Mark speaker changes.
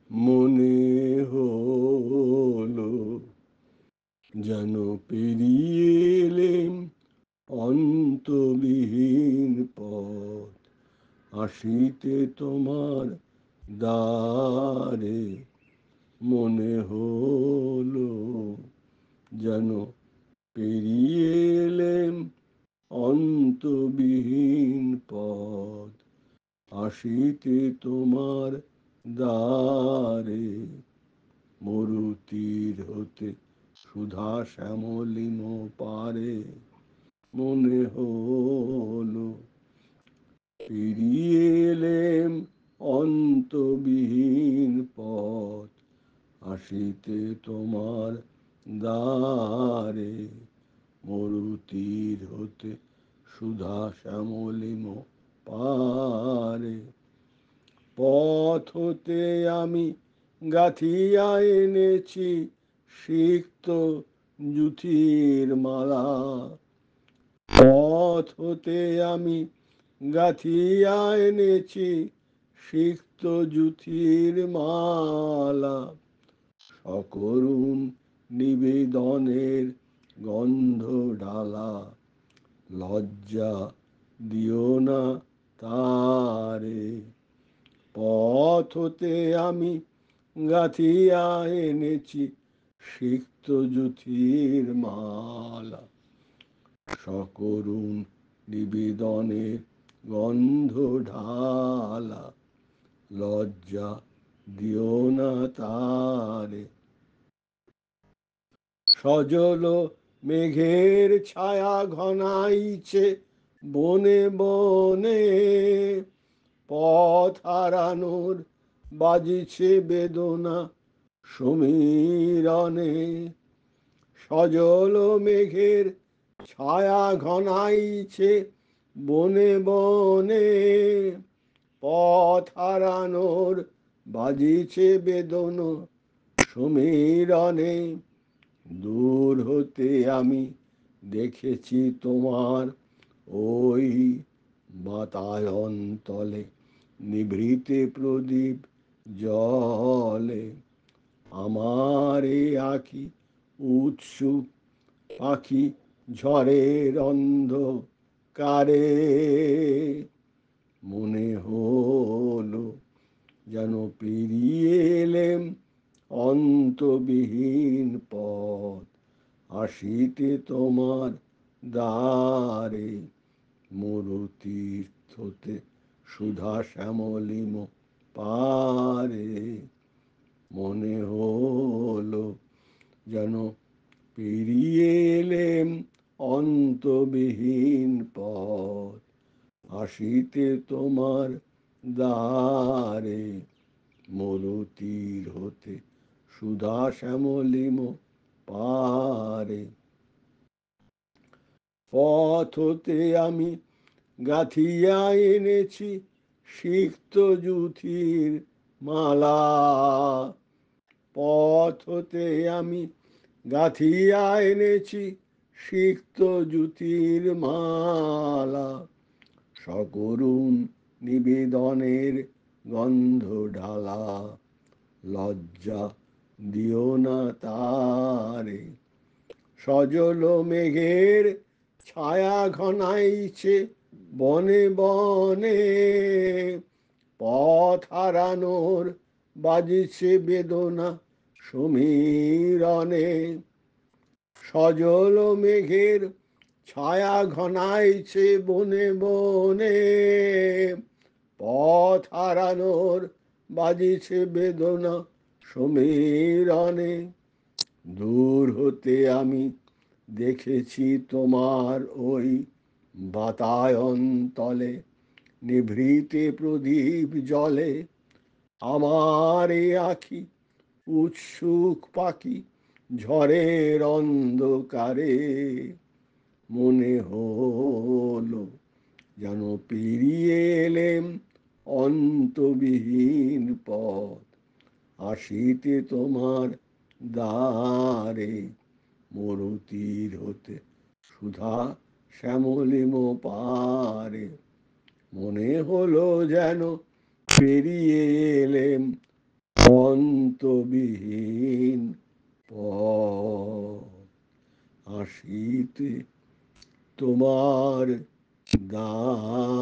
Speaker 1: মনে হলো যেন পেরিয়ে এলেম অন্তবিহীন পথ, আসিতে তোমার দ্বারে। মনে হলো যেন পেরিয়ে এলেম অন্তবিহীন পথ, আসিতে তোমার দ্বারে। মরুতীর হতে সুধা শ্যামলিন পারে। মনে হলো পেরিয়ে এলেম অন্তবিহীন পথ, আসিতে তোমার দ্বারে। মরুতীর হতে সুধা শ্যামলিন পারে। পথ হতে আমি গাঁথিয়া এনেছি সিক্ত জুথির মালা। পথ হতে আমি গাঁথিয়া এনেছি সিক্ত জুথির মালা। সকরুণ নিবেদনের গন্ধ ডালা, লজ্জা দিও না তারে। পথ হতে আমি গাঁথিয়া এনেছি সিক্ত জুথির মালা। সকরুণ নিবেদনের গন্ধ ঢালা, লজ্জা দিও না তারে। সজল মেঘের ছায়া ঘনাইছে বনে বনে, পথ হারানোর বাজিছে বেদনা সমীরণে। সজল মেঘের ছায়া ঘনাইছে বনে বনে, পথ হারানোর বাজিছে বেদনা সমীরণে। দূর হতে আমি দেখেছি তোমার ওই বাতায়ন তলে নিভৃতে প্রদীপ জলে। আমার এ আঁখি উৎসুক পাখি ঝড়ের অন্ধকারে। মনে হলো যেন পেরিয়ে এলেম অন্তবিহীন পথ, আসিতে তোমার দ্বারে। মরুতীর্থতে সুধা শ্যামলিম পারে। মনে হলো যেন পেরিয়ে এলেম অন্তবিহীন পথ, আসিতে তোমার দ্বারে। মরুতীর হতে সুধা শ্যামলিম পারে। পথ হতে আমি গাঁথিয়া এনেছি সিক্ত জুথির মালা। পথ হতে আমি গাঁথিয়া এনেছি সিক্ত জুথির মালা। সকরুণ নিবেদনের গন্ধ ঢালা, লজ্জা দিও না তারে। সজল মেঘের ছায়া ঘনাইছে বনে বনে, পথ হারানোর বাজিছে বেদনা সমীরণে। সজল মেঘের ছায়া ঘনাইছে বনে বনে, পথ হারানোর বাজিছে বেদনা সমীরণে। দূর হতে আমি দেখেছি তোমার ওই বাতায়ন তলে নিভৃতে প্রদীপ জলে। আমার এ আঁখি উৎসুক পাখি ঝড়ের অন্ধকারে। মনে হলো যেন পেরিয়ে এলেম অন্তবিহীন পথ, আসিতে তোমার দ্বারে। মরুতীর হতে সুধা শ্যামলিম পারে। মনে হলো যেন পেরিয়ে এলেম অন্তবিহীন পথ। আসিতে তোমার দ্বারে